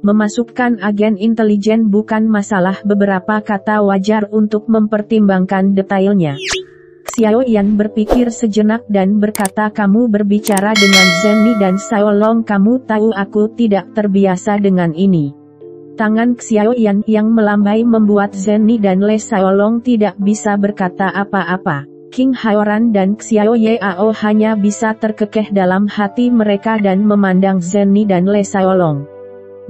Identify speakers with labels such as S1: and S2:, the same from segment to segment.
S1: Memasukkan agen intelijen bukan masalah, beberapa kata wajar untuk mempertimbangkan detailnya. Xiao Yan berpikir sejenak dan berkata, kamu berbicara dengan Zenni dan Xiaolong, kamu tahu aku tidak terbiasa dengan ini. Tangan Xiao Yan yang melambai membuat Zenni dan Le Xiaolong tidak bisa berkata apa-apa. King Haoran dan Xiao Yao hanya bisa terkekeh dalam hati mereka dan memandang Zenni dan Le Xiaolong.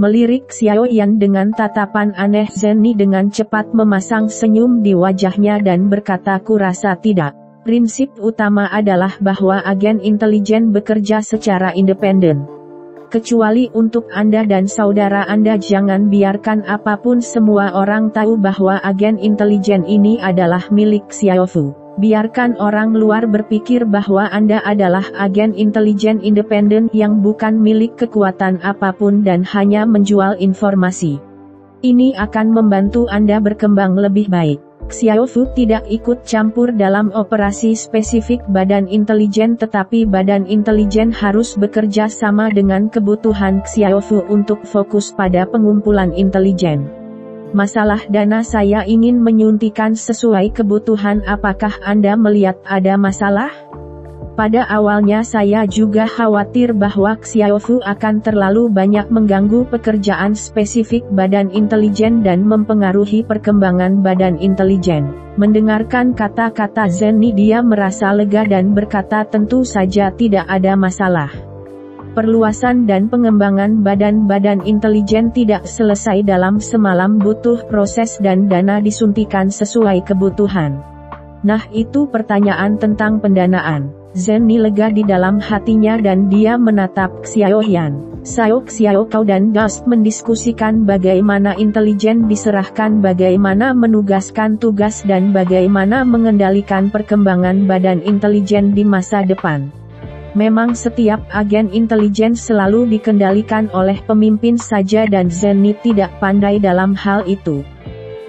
S1: Melirik Xiao Yan dengan tatapan aneh, Zenni dengan cepat memasang senyum di wajahnya dan berkata, kurasa tidak. Prinsip utama adalah bahwa agen intelijen bekerja secara independen. Kecuali untuk Anda dan saudara Anda, jangan biarkan apapun semua orang tahu bahwa agen intelijen ini adalah milik Xiao Fu. Biarkan orang luar berpikir bahwa Anda adalah agen intelijen independen yang bukan milik kekuatan apapun dan hanya menjual informasi. Ini akan membantu Anda berkembang lebih baik. Xiao Fu tidak ikut campur dalam operasi spesifik badan intelijen, tetapi badan intelijen harus bekerja sama dengan kebutuhan Xiao Fu untuk fokus pada pengumpulan intelijen. Masalah dana saya ingin menyuntikkan sesuai kebutuhan, apakah Anda melihat ada masalah? Pada awalnya saya juga khawatir bahwa Xiao Fu akan terlalu banyak mengganggu pekerjaan spesifik badan intelijen dan mempengaruhi perkembangan badan intelijen. Mendengarkan kata-kata Zenni, dia merasa lega dan berkata, tentu saja tidak ada masalah. Perluasan dan pengembangan badan-badan intelijen tidak selesai dalam semalam, butuh proses dan dana disuntikan sesuai kebutuhan. Nah, itu pertanyaan tentang pendanaan. Zenni lega di dalam hatinya dan dia menatap Xiao Yan. Xiao Kau dan Ghost mendiskusikan bagaimana intelijen diserahkan, bagaimana menugaskan tugas dan bagaimana mengendalikan perkembangan badan intelijen di masa depan. Memang setiap agen intelijen selalu dikendalikan oleh pemimpin saja dan Zenni tidak pandai dalam hal itu.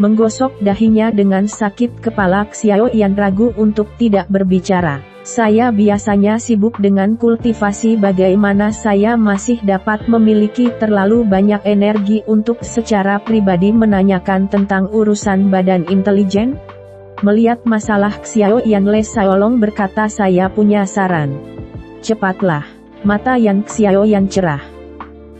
S1: Menggosok dahinya dengan sakit kepala, Xiao Yan ragu untuk tidak berbicara. Saya biasanya sibuk dengan kultivasi, bagaimana saya masih dapat memiliki terlalu banyak energi untuk secara pribadi menanyakan tentang urusan badan intelijen? Melihat masalah Xiao Yan, Le Xiaolong berkata, saya punya saran. Cepatlah. Mata Yan Xiao Yan cerah.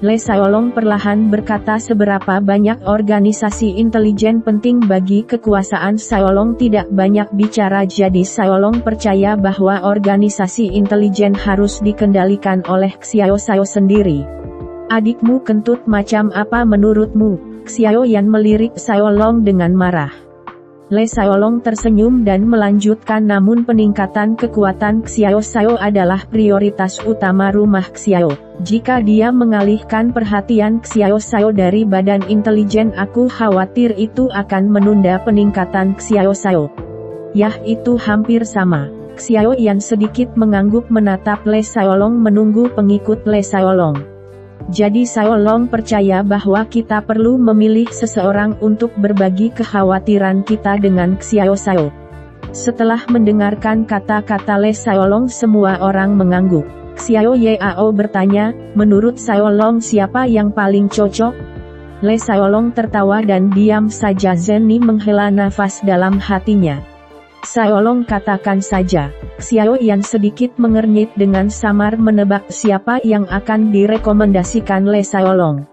S1: Le Xiaolong perlahan berkata, seberapa banyak organisasi intelijen penting bagi kekuasaan Xiaolong tidak banyak bicara, jadi Xiaolong percaya bahwa organisasi intelijen harus dikendalikan oleh Xiao sendiri. Adikmu kentut macam apa menurutmu? Xiao Yan melirik Xiaolong dengan marah. Le Xiaolong tersenyum dan melanjutkan, namun peningkatan kekuatan Xiao adalah prioritas utama rumah Xiao. Jika dia mengalihkan perhatian Xiao dari badan intelijen, aku khawatir itu akan menunda peningkatan Xiao. Yah, itu hampir sama. Xiao Yan sedikit mengangguk menatap Le Xiaolong menunggu pengikut Le Xiaolong. Jadi Xiaolong percaya bahwa kita perlu memilih seseorang untuk berbagi kekhawatiran kita dengan Xiao. Setelah mendengarkan kata-kata Le Xiaolong, semua orang mengangguk. Xiao Yao bertanya, menurut Xiaolong siapa yang paling cocok? Le Xiaolong tertawa dan diam saja. Zenni menghela nafas dalam hatinya. Xiaolong katakan saja. Xiao Yan sedikit mengernyit dengan samar menebak siapa yang akan direkomendasikan Le Xiaolong.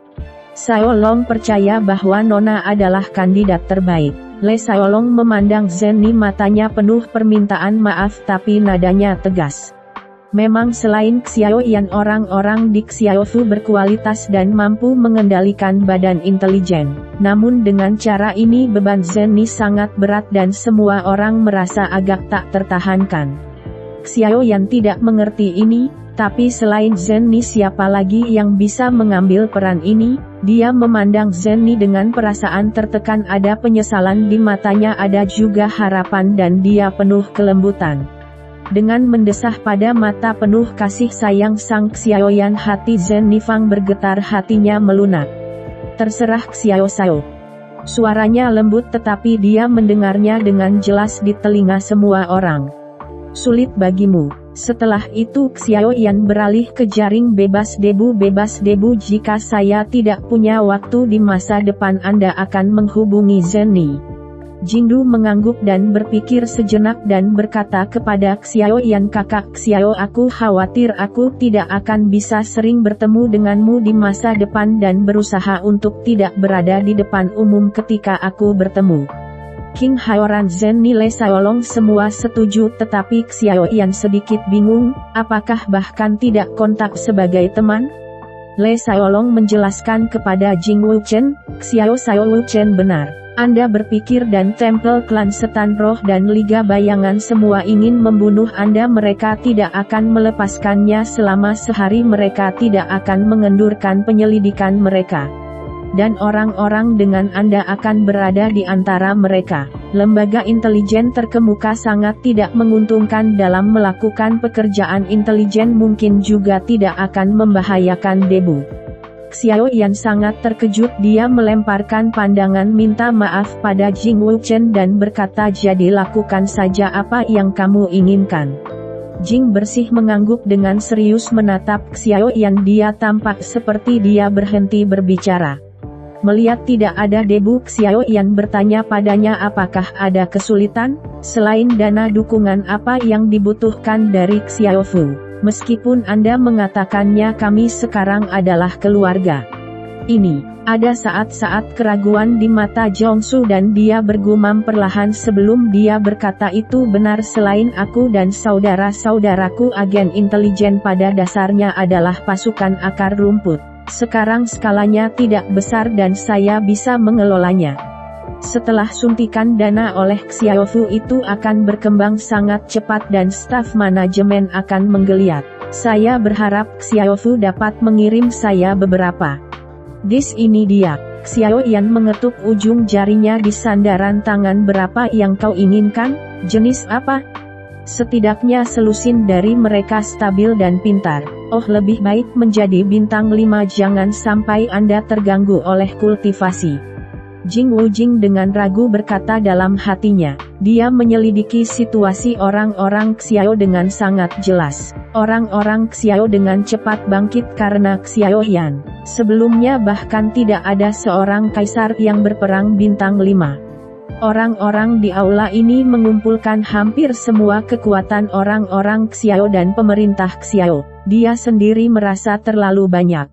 S1: Xiaolong percaya bahwa Nona adalah kandidat terbaik. Le Xiaolong memandang Zenni, matanya penuh permintaan maaf tapi nadanya tegas. Memang selain Xiao Yan, orang-orang di Xiao Fu berkualitas dan mampu mengendalikan badan intelijen. Namun dengan cara ini beban Zenni sangat berat dan semua orang merasa agak tak tertahankan. Xiao Yan tidak mengerti ini, tapi selain Zenni siapa lagi yang bisa mengambil peran ini? Dia memandang Zenni dengan perasaan tertekan, ada penyesalan di matanya, ada juga harapan dan dia penuh kelembutan. Dengan mendesah pada mata penuh kasih sayang sang Xiao Yan, hati Zenni Fang bergetar, hatinya melunak. Terserah Xiao. Suaranya lembut tetapi dia mendengarnya dengan jelas di telinga semua orang. Sulit bagimu. Setelah itu Xiao Yan beralih ke jaring bebas debu. Jika saya tidak punya waktu di masa depan Anda akan menghubungi Zhenni. Jingdu mengangguk dan berpikir sejenak dan berkata kepada Xiao Yan, kakak Xiao, aku khawatir aku tidak akan bisa sering bertemu denganmu di masa depan dan berusaha untuk tidak berada di depan umum ketika aku bertemu. King Haoran, Zhenni, Le Xiaolong semua setuju, tetapi Xiao Yan sedikit bingung, apakah bahkan tidak kontak sebagai teman? Le Xiaolong menjelaskan kepada Jing Wuchen, Xiao Wuchen benar. Anda berpikir dan tempel klan setan roh dan liga bayangan semua ingin membunuh Anda. Mereka tidak akan melepaskannya selama sehari. Mereka tidak akan mengendurkan penyelidikan mereka. Dan orang-orang dengan Anda akan berada di antara mereka. Lembaga intelijen terkemuka sangat tidak menguntungkan dalam melakukan pekerjaan intelijen, mungkin juga tidak akan membahayakan debu. Xiao Yan sangat terkejut, dia melemparkan pandangan minta maaf pada Jing Wuchen dan berkata, jadi lakukan saja apa yang kamu inginkan. Jing bersih mengangguk dengan serius menatap Xiao Yan, dia tampak seperti dia berhenti berbicara. Melihat tidak ada debu, Xiao Yan bertanya padanya, apakah ada kesulitan? Selain dana dukungan apa yang dibutuhkan dari Xiao Fu? Meskipun Anda mengatakannya kami sekarang adalah keluarga. Ini, ada saat-saat keraguan di mata Zhongsu dan dia bergumam perlahan sebelum dia berkata, itu benar, selain aku dan saudara-saudaraku agen intelijen pada dasarnya adalah pasukan akar rumput. Sekarang skalanya tidak besar dan saya bisa mengelolanya. Setelah suntikan dana oleh Xiao Fu itu akan berkembang sangat cepat dan staf manajemen akan menggeliat. Saya berharap Xiao Fu dapat mengirim saya beberapa. Ini dia. Xiao Yan mengetuk ujung jarinya di sandaran tangan. Berapa yang kau inginkan? Jenis apa? Setidaknya selusin dari mereka stabil dan pintar. Oh, lebih baik menjadi bintang 5, jangan sampai Anda terganggu oleh kultivasi. Jing Wujing dengan ragu berkata dalam hatinya. Dia menyelidiki situasi orang-orang Xiao dengan sangat jelas. Orang-orang Xiao dengan cepat bangkit karena Xiao Yan. Sebelumnya bahkan tidak ada seorang kaisar yang berperang bintang 5. Orang-orang di aula ini mengumpulkan hampir semua kekuatan orang-orang Xiao dan pemerintah Xiao. Dia sendiri merasa terlalu banyak.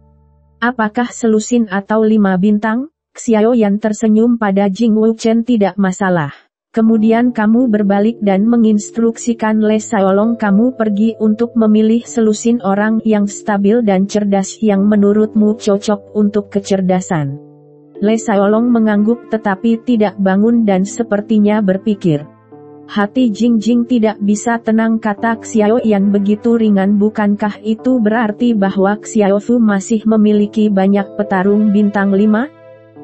S1: Apakah selusin atau 5 bintang? Xiao Yan tersenyum pada Jing Wuchen, tidak masalah. Kemudian kamu berbalik dan menginstruksikan Le Xiaolong kamu pergi untuk memilih selusin orang yang stabil dan cerdas yang menurutmu cocok untuk kecerdasan. Le Xiaolong mengangguk tetapi tidak bangun dan sepertinya berpikir. Hati Jing tidak bisa tenang, kata Xiao Yan begitu ringan, bukankah itu berarti bahwa Xiao Fu masih memiliki banyak petarung bintang 5?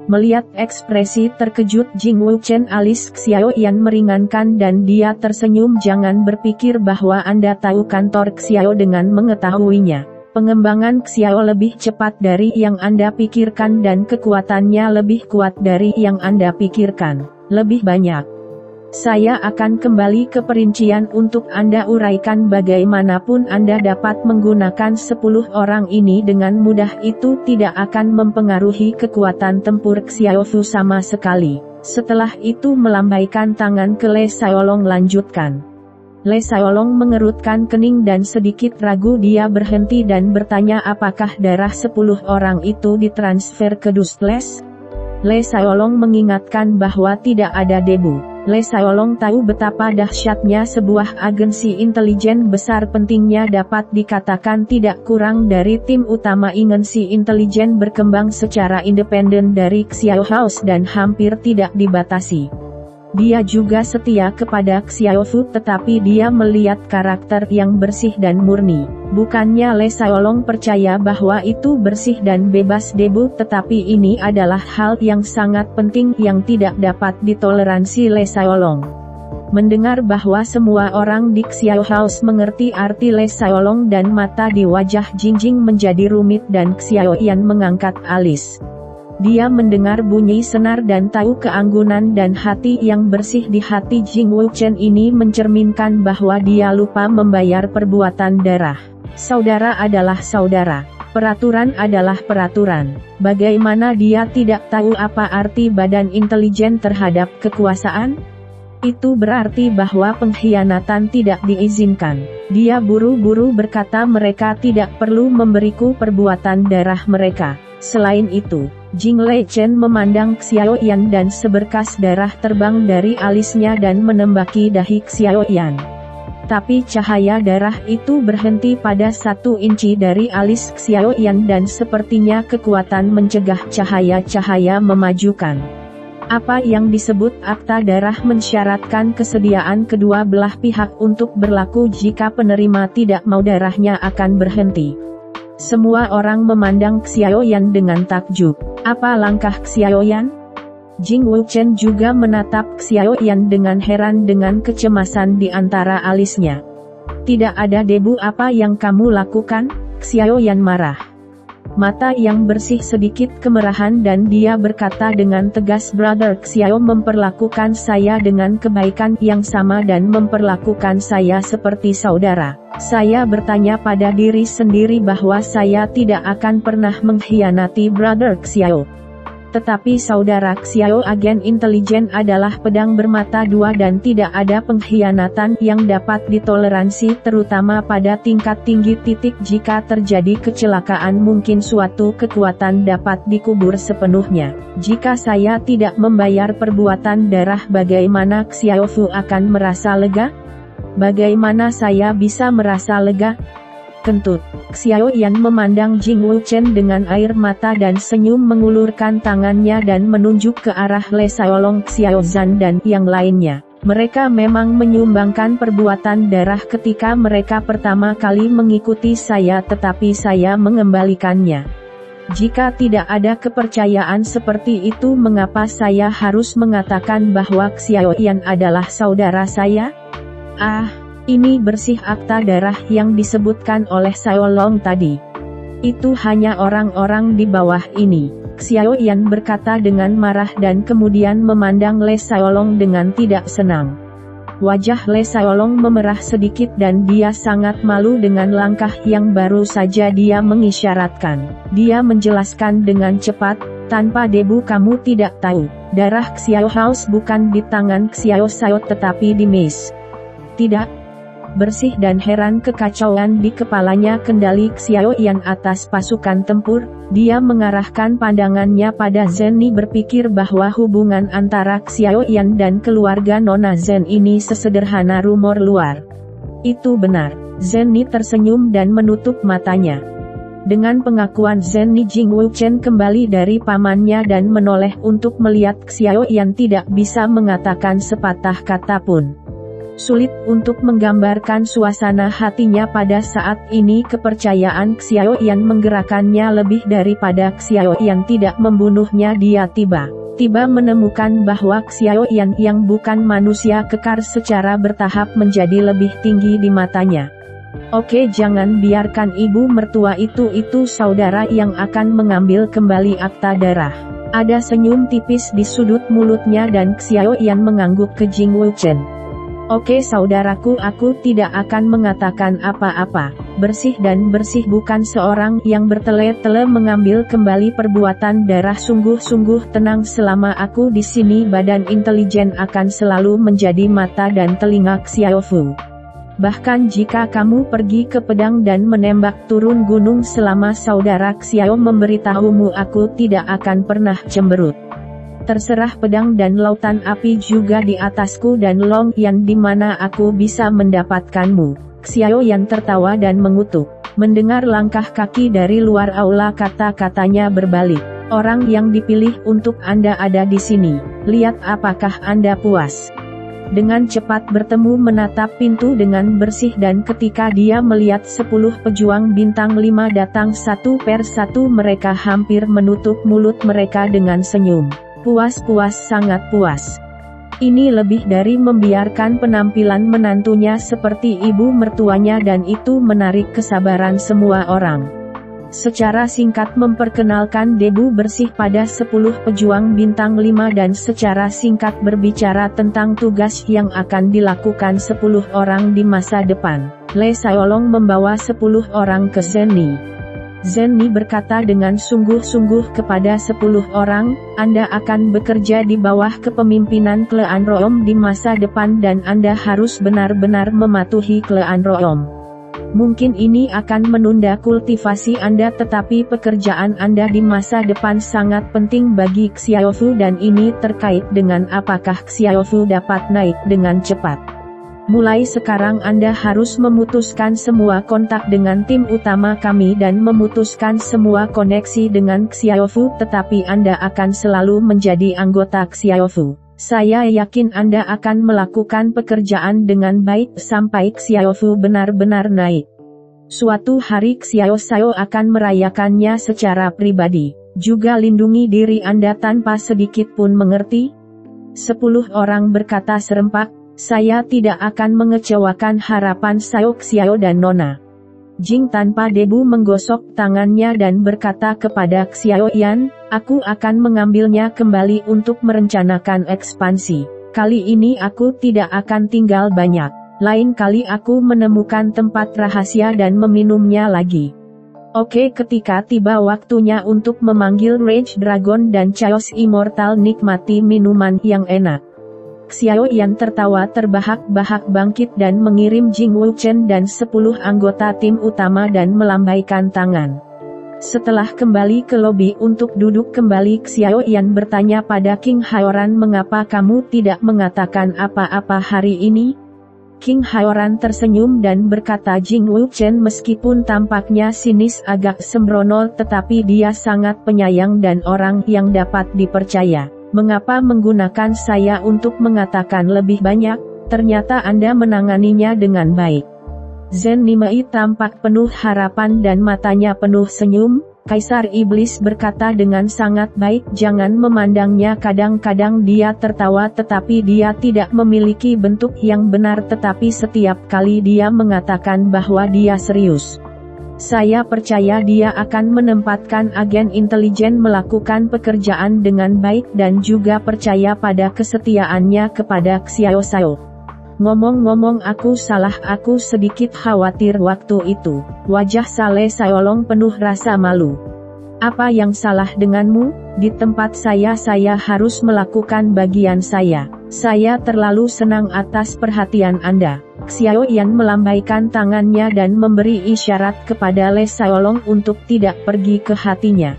S1: Melihat ekspresi terkejut Jing Wuchen, alis Xiao Yan meringankan dan dia tersenyum. Jangan berpikir bahwa Anda tahu kantor Xiao dengan mengetahuinya. Pengembangan Xiao lebih cepat dari yang Anda pikirkan dan kekuatannya lebih kuat dari yang Anda pikirkan. Lebih banyak. Saya akan kembali ke perincian untuk Anda uraikan. Bagaimanapun Anda dapat menggunakan 10 orang ini dengan mudah, itu tidak akan mempengaruhi kekuatan tempur Xiao Fu sama sekali. Setelah itu melambaikan tangan ke Le Xiaolong, lanjutkan. Le Xiaolong mengerutkan kening dan sedikit ragu dia berhenti dan bertanya, apakah darah 10 orang itu ditransfer ke Dustles? Le Xiaolong mengingatkan bahwa tidak ada debu. Le Xiaolong tahu betapa dahsyatnya sebuah agensi intelijen besar, pentingnya dapat dikatakan tidak kurang dari tim utama agensi intelijen berkembang secara independen dari Xiao House dan hampir tidak dibatasi. Dia juga setia kepada Xiao Fu, tetapi dia melihat karakter yang bersih dan murni. Bukannya Le Xiaolong percaya bahwa itu bersih dan bebas debu, tetapi ini adalah hal yang sangat penting yang tidak dapat ditoleransi Le Xiaolong. Mendengar bahwa semua orang di Xiao House mengerti arti Le Xiaolong dan mata di wajah Jing menjadi rumit dan Xiao Yan mengangkat alis. Dia mendengar bunyi senar dan tahu keanggunan dan hati yang bersih di hati Jing Wuchen ini mencerminkan bahwa dia lupa membayar perbuatan darah. Saudara adalah saudara. Peraturan adalah peraturan. Bagaimana dia tidak tahu apa arti badan intelijen terhadap kekuasaan? Itu berarti bahwa pengkhianatan tidak diizinkan. Dia buru-buru berkata mereka tidak perlu memberiku perbuatan darah mereka. Selain itu, Jing Leichen memandang Xiaoyan dan seberkas darah terbang dari alisnya dan menembaki dahi Xiaoyan. Tapi cahaya darah itu berhenti pada 1 inci dari alis Xiaoyan dan sepertinya kekuatan mencegah cahaya-cahaya memajukan. Apa yang disebut akta darah mensyaratkan kesediaan kedua belah pihak untuk berlaku jika penerima tidak mau darahnya akan berhenti. Semua orang memandang Xiaoyan dengan takjub. Apa langkah Xiaoyan? Jing Wuchen juga menatap Xiaoyan dengan heran dengan kecemasan di antara alisnya. Tidak ada debu. Apa yang kamu lakukan? Xiaoyan marah. Mata yang bersih sedikit kemerahan dan dia berkata dengan tegas, Brother Xiao memperlakukan saya dengan kebaikan yang sama dan memperlakukan saya seperti saudara. Saya bertanya pada diri sendiri bahwa saya tidak akan pernah mengkhianati Brother Xiao. Tetapi saudara Xiao agen intelijen adalah pedang bermata dua dan tidak ada pengkhianatan yang dapat ditoleransi terutama pada tingkat tinggi. Jika terjadi kecelakaan mungkin suatu kekuatan dapat dikubur sepenuhnya. Jika saya tidak membayar perbuatan darah bagaimana Xiao Fu akan merasa lega? Bagaimana saya bisa merasa lega? Kentut. Xiaoyan memandang Jing Wuchen dengan air mata dan senyum mengulurkan tangannya dan menunjuk ke arah Le Xiaolong, Xiaozan dan yang lainnya. Mereka memang menyumbangkan perbuatan darah ketika mereka pertama kali mengikuti saya tetapi saya mengembalikannya. Jika tidak ada kepercayaan seperti itu mengapa saya harus mengatakan bahwa Xiaoyan adalah saudara saya? Ini bersih akta darah yang disebutkan oleh Xiaolong tadi. Itu hanya orang-orang di bawah ini. Xiaoyan berkata dengan marah dan kemudian memandang Le Xiaolong dengan tidak senang. Wajah Le Xiaolong memerah sedikit dan dia sangat malu dengan langkah yang baru saja dia mengisyaratkan. Dia menjelaskan dengan cepat, tanpa debu kamu tidak tahu. Darah Xiao House bukan di tangan Xiao Xiao tetapi di Miss. Tidak. Bersih dan heran kekacauan di kepalanya kendali Xiaoyan atas pasukan tempur, dia mengarahkan pandangannya pada Zhenni berpikir bahwa hubungan antara Xiaoyan dan keluarga Nona Zhen ini sesederhana rumor luar. Itu benar. Zhenni tersenyum dan menutup matanya. Dengan pengakuan Zhenni Jing Wuchen kembali dari pamannya dan menoleh untuk melihat Xiaoyan tidak bisa mengatakan sepatah kata pun. Sulit untuk menggambarkan suasana hatinya pada saat ini. Kepercayaan Xiaoyan menggerakkannya lebih daripada Xiaoyan tidak membunuhnya. Dia tiba-tiba menemukan bahwa Xiaoyan yang bukan manusia kekar secara bertahap menjadi lebih tinggi di matanya. Oke, jangan biarkan ibu mertua itu saudara yang akan mengambil kembali akta darah. Ada senyum tipis di sudut mulutnya dan Xiaoyan mengangguk ke Jing Wuchen. Oke saudaraku, aku tidak akan mengatakan apa-apa. Bersih dan bersih bukan seorang yang bertele-tele mengambil kembali perbuatan darah. Sungguh-sungguh tenang selama aku di sini. Badan intelijen akan selalu menjadi mata dan telinga Xiao Fu. Bahkan jika kamu pergi ke pedang dan menembak turun gunung selama saudara Xiao memberitahumu, aku tidak akan pernah cemberut. Terserah pedang dan lautan api juga di atasku dan Long Yan di mana aku bisa mendapatkanmu. Xiaoyan tertawa dan mengutuk. Mendengar langkah kaki dari luar aula kata-katanya berbalik. Orang yang dipilih untuk Anda ada di sini. Lihat apakah Anda puas. Dengan cepat bertemu menatap pintu dengan bersih dan ketika dia melihat 10 pejuang bintang 5 datang satu per satu mereka hampir menutup mulut mereka dengan senyum. Puas, sangat puas. Ini lebih dari membiarkan penampilan menantunya seperti ibu mertuanya dan itu menarik kesabaran semua orang. Secara singkat memperkenalkan debu bersih pada 10 pejuang bintang 5 dan secara singkat berbicara tentang tugas yang akan dilakukan 10 orang di masa depan. Lee Saolong membawa 10 orang ke Zenni. Zenni berkata dengan sungguh-sungguh kepada 10 orang, Anda akan bekerja di bawah kepemimpinan Klan Room di masa depan dan Anda harus benar-benar mematuhi Klan Room. Mungkin ini akan menunda kultivasi Anda tetapi pekerjaan Anda di masa depan sangat penting bagi Xiaofu dan ini terkait dengan apakah Xiaofu dapat naik dengan cepat. Mulai sekarang Anda harus memutuskan semua kontak dengan tim utama kami dan memutuskan semua koneksi dengan Xiaofu tetapi Anda akan selalu menjadi anggota Xiaofu. Saya yakin Anda akan melakukan pekerjaan dengan baik sampai Xiaofu benar-benar naik. Suatu hari Xiao Xiao akan merayakannya secara pribadi. Juga lindungi diri Anda tanpa sedikit pun mengerti? 10 orang berkata serempak, saya tidak akan mengecewakan harapan Xiao Xiao dan Nona. Jing tanpa debu menggosok tangannya dan berkata kepada Xiao Yan, aku akan mengambilnya kembali untuk merencanakan ekspansi. Kali ini aku tidak akan tinggal banyak. Lain kali aku menemukan tempat rahasia dan meminumnya lagi. Oke, ketika tiba waktunya untuk memanggil Rage Dragon dan Chaos Immortal nikmati minuman yang enak. Xiao Yan tertawa terbahak-bahak bangkit dan mengirim Jing Wuchen dan 10 anggota tim utama dan melambaikan tangan. Setelah kembali ke lobi untuk duduk kembali Xiao Yan bertanya pada King Haoran mengapa kamu tidak mengatakan apa-apa hari ini? King Haoran tersenyum dan berkata Jing Wuchen meskipun tampaknya sinis agak sembrono tetapi dia sangat penyayang dan orang yang dapat dipercaya. Mengapa menggunakan saya untuk mengatakan lebih banyak? Ternyata Anda menanganinya dengan baik. Zen Nimei tampak penuh harapan dan matanya penuh senyum. Kaisar Iblis berkata dengan sangat baik jangan memandangnya kadang-kadang dia tertawa tetapi dia tidak memiliki bentuk yang benar tetapi setiap kali dia mengatakan bahwa dia serius. Saya percaya dia akan menempatkan agen intelijen melakukan pekerjaan dengan baik dan juga percaya pada kesetiaannya kepada Xiao Xiao. Ngomong-ngomong aku salah, aku sedikit khawatir waktu itu. Wajah Saleh Saolong penuh rasa malu. Apa yang salah denganmu? Di tempat saya harus melakukan bagian saya. Saya terlalu senang atas perhatian Anda. Xiao Yan melambaikan tangannya dan memberi isyarat kepada Lee Saolong untuk tidak pergi ke hatinya.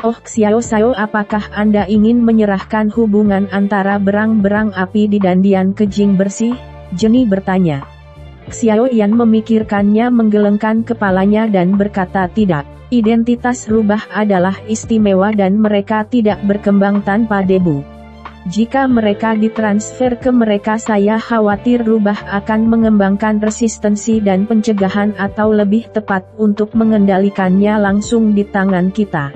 S1: Oh Xiao Xiao, apakah Anda ingin menyerahkan hubungan antara berang-berang api di Dandian ke Jing bersih? Jenny bertanya. Xiao Yan memikirkannya menggelengkan kepalanya dan berkata tidak. Identitas rubah adalah istimewa dan mereka tidak berkembang tanpa debu. Jika mereka ditransfer ke mereka saya khawatir rubah akan mengembangkan resistensi dan pencegahan atau lebih tepat untuk mengendalikannya langsung di tangan kita.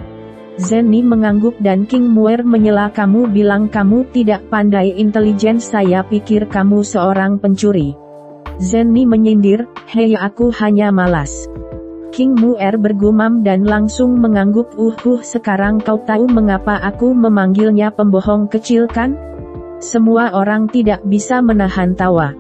S1: Zenny mengangguk dan King Muer menyela kamu bilang kamu tidak pandai intelijen saya pikir kamu seorang pencuri. Zenny menyindir, hei aku hanya malas. King Muer bergumam dan langsung mengangguk sekarang kau tahu mengapa aku memanggilnya pembohong kecil kan? Semua orang tidak bisa menahan tawa.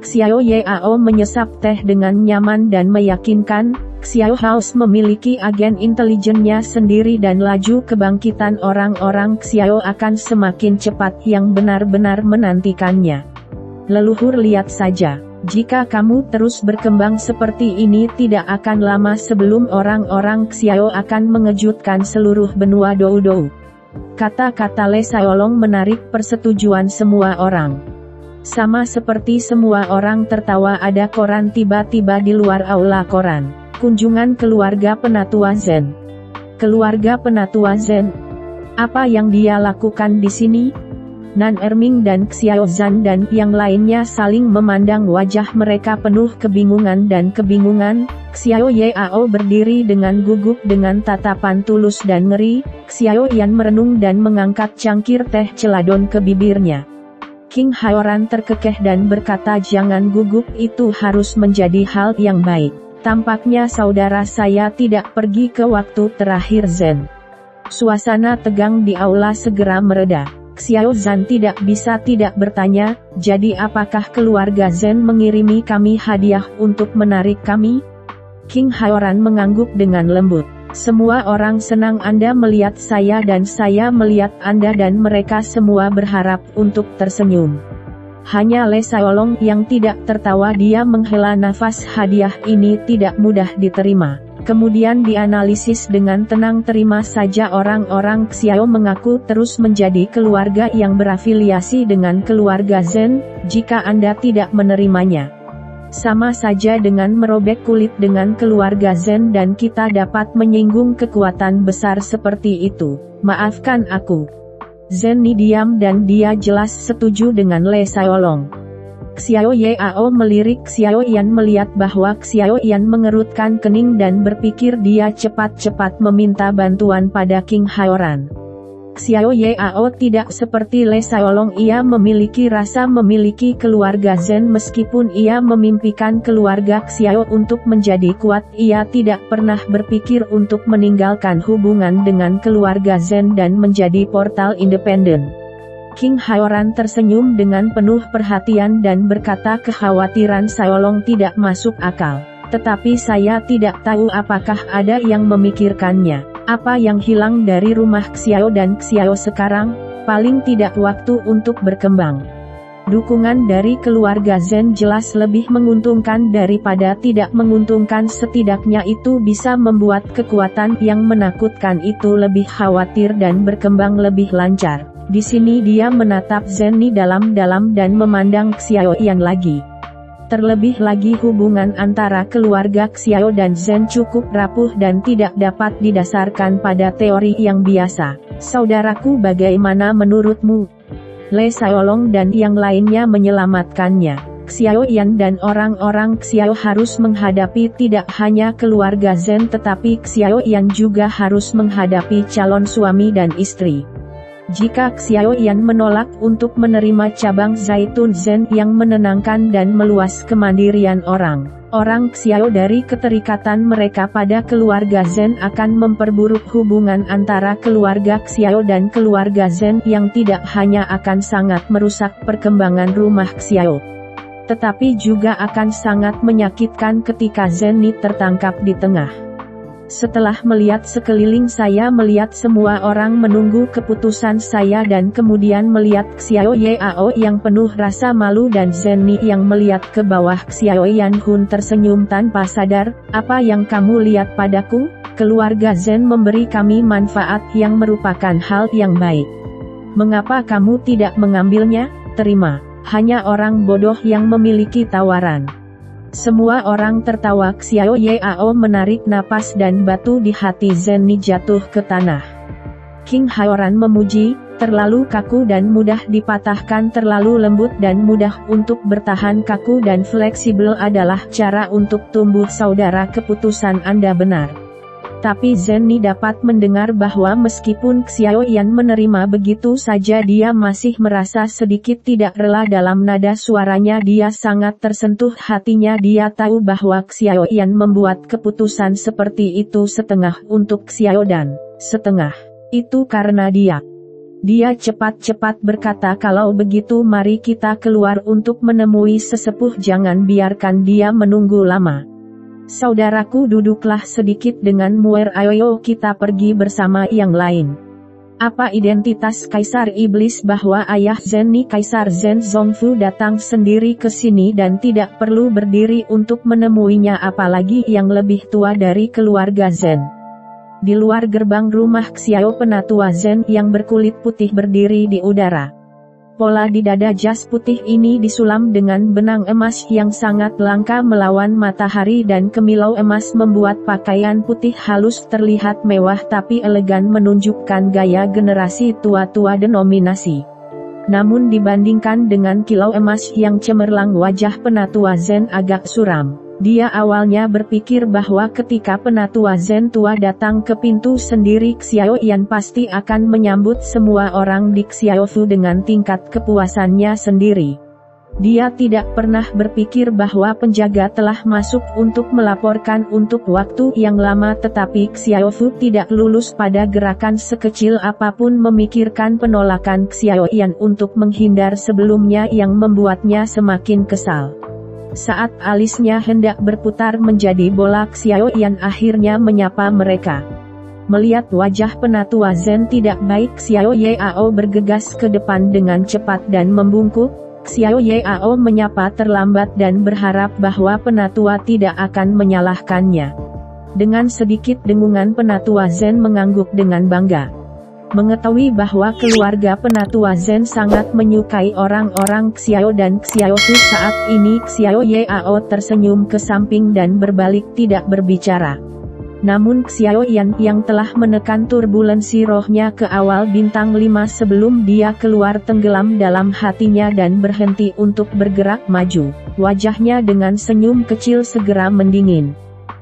S1: Xiao Yao menyesap teh dengan nyaman dan meyakinkan, Xiao House memiliki agen intelijennya sendiri dan laju kebangkitan orang-orang Xiao akan semakin cepat yang benar-benar menantikannya. Leluhur lihat saja. Jika kamu terus berkembang seperti ini tidak akan lama sebelum orang-orang Xiao akan mengejutkan seluruh benua Doudou. Kata-kata Lee Saolong menarik persetujuan semua orang. Sama seperti semua orang tertawa ada koran tiba-tiba di luar aula koran. Kunjungan keluarga penatua Zen. Keluarga penatua Zen. Apa yang dia lakukan di sini? Nan Erming dan Xiao Zhan dan yang lainnya saling memandang wajah mereka penuh kebingungan dan kebingungan. Xiao Yao berdiri dengan gugup dengan tatapan tulus dan ngeri. Xiao Yan merenung dan mengangkat cangkir teh celadon ke bibirnya. King Haoran terkekeh dan berkata jangan gugup itu harus menjadi hal yang baik. Tampaknya saudara saya tidak pergi ke waktu terakhir Zen. Suasana tegang di aula segera mereda. Xiao Zhan tidak bisa tidak bertanya, jadi apakah keluarga Zen mengirimi kami hadiah untuk menarik kami? King Haoran mengangguk dengan lembut. Semua orang senang Anda melihat saya dan saya melihat Anda dan mereka semua berharap untuk tersenyum. Hanya Le Xiaolong yang tidak tertawa. Dia menghela nafas. Hadiah ini tidak mudah diterima. Kemudian dianalisis dengan tenang. Terima saja orang-orang Xiao mengaku terus menjadi keluarga yang berafiliasi dengan keluarga Zen, jika Anda tidak menerimanya. Sama saja dengan merobek kulit dengan keluarga Zen dan kita dapat menyinggung kekuatan besar seperti itu. Maafkan aku. Zen Ni diam dan dia jelas setuju dengan Le Xiaolong. Xiao Yao melirik Xiao Yan melihat bahwa Xiao Yan mengerutkan kening dan berpikir. Dia cepat-cepat meminta bantuan pada King Haoran. Xiao Yao tidak seperti Le Xiaolong. Ia memiliki rasa memiliki keluarga Zen. Meskipun ia memimpikan keluarga Xiao untuk menjadi kuat, ia tidak pernah berpikir untuk meninggalkan hubungan dengan keluarga Zen dan menjadi portal independen. King Haoran tersenyum dengan penuh perhatian dan berkata, kekhawatiran Xiaolong tidak masuk akal. Tetapi saya tidak tahu apakah ada yang memikirkannya. Apa yang hilang dari rumah Xiao dan Xiao sekarang? Paling tidak waktu untuk berkembang. Dukungan dari keluarga Zen jelas lebih menguntungkan daripada tidak menguntungkan. Setidaknya itu bisa membuat kekuatan yang menakutkan itu lebih khawatir dan berkembang lebih lancar. Di sini dia menatap Zen Ni dalam-dalam dan memandang Xiao Yan lagi. Terlebih lagi hubungan antara keluarga Xiao dan Zen cukup rapuh dan tidak dapat didasarkan pada teori yang biasa. Saudaraku, bagaimana menurutmu? Le Xiaolong dan yang lainnya menyelamatkannya. Xiao Yan dan orang-orang Xiao harus menghadapi tidak hanya keluarga Zen tetapi Xiao Yan juga harus menghadapi calon suami dan istri. Jika Xiao Yan menolak untuk menerima cabang Zaitun Zen yang menenangkan dan meluas kemandirian orang Xiao dari keterikatan mereka pada keluarga Zen akan memperburuk hubungan antara keluarga Xiao dan keluarga Zen yang tidak hanya akan sangat merusak perkembangan rumah Xiao, tetapi juga akan sangat menyakitkan ketika Zen Ni tertangkap di tengah. Setelah melihat sekeliling, saya melihat semua orang menunggu keputusan saya dan kemudian melihat Xiao Yao yang penuh rasa malu dan Zen Ni yang melihat ke bawah. Xiao Yan Hun tersenyum tanpa sadar. Apa yang kamu lihat padaku? Keluarga Zen memberi kami manfaat yang merupakan hal yang baik. Mengapa kamu tidak mengambilnya? Terima. Hanya orang bodoh yang memiliki tawaran. Semua orang tertawa. Xiao Yao menarik napas dan batu di hati Zen Ni jatuh ke tanah. King Haoran memuji, terlalu kaku dan mudah dipatahkan, terlalu lembut dan mudah untuk bertahan. Kaku dan fleksibel adalah cara untuk tumbuh. Saudara, keputusan Anda benar. Tapi Zen Ni dapat mendengar bahwa meskipun Xiao Yan menerima begitu saja, dia masih merasa sedikit tidak rela. Dalam nada suaranya dia sangat tersentuh hatinya. Dia tahu bahwa Xiao Yan membuat keputusan seperti itu setengah untuk Xiao dan setengah itu karena dia. Dia cepat-cepat berkata, kalau begitu mari kita keluar untuk menemui sesepuh. Jangan biarkan dia menunggu lama. Saudaraku, duduklah sedikit dengan Muer. Ayo kita pergi bersama yang lain. Apa identitas Kaisar Iblis bahwa ayah Zen Ni Kaisar Zen Zongfu datang sendiri ke sini dan tidak perlu berdiri untuk menemuinya, apalagi yang lebih tua dari keluarga Zen. Di luar gerbang rumah Xiao, penatua Zen yang berkulit putih berdiri di udara. Pola di dada jas putih ini disulam dengan benang emas yang sangat langka melawan matahari, dan kemilau emas membuat pakaian putih halus terlihat mewah tapi elegan, menunjukkan gaya generasi tua-tua denominasi. Namun dibandingkan dengan kilau emas yang cemerlang, wajah penatua Zen agak suram. Dia awalnya berpikir bahwa ketika penatua Zen tua datang ke pintu sendiri, Xiao Yan pasti akan menyambut semua orang di Xiaofu dengan tingkat kepuasannya sendiri. Dia tidak pernah berpikir bahwa penjaga telah masuk untuk melaporkan untuk waktu yang lama, tetapi Xiaofu tidak lulus pada gerakan sekecil apapun memikirkan penolakan Xiaoyan untuk menghindar sebelumnya yang membuatnya semakin kesal. Saat alisnya hendak berputar menjadi bola, Xiaoyan akhirnya menyapa mereka. Melihat wajah penatua Zen tidak baik, Xiao Yao bergegas ke depan dengan cepat dan membungkuk. Xiao Yao menyapa terlambat dan berharap bahwa penatua tidak akan menyalahkannya. Dengan sedikit dengungan, penatua Zen mengangguk dengan bangga. Mengetahui bahwa keluarga penatua Zen sangat menyukai orang-orang Xiao dan Xiaofu, saat ini Xiao Yao tersenyum ke samping dan berbalik tidak berbicara. Namun Xiaoyan yang telah menekan turbulensi rohnya ke awal bintang 5 sebelum dia keluar tenggelam dalam hatinya dan berhenti untuk bergerak maju. Wajahnya dengan senyum kecil segera mendingin.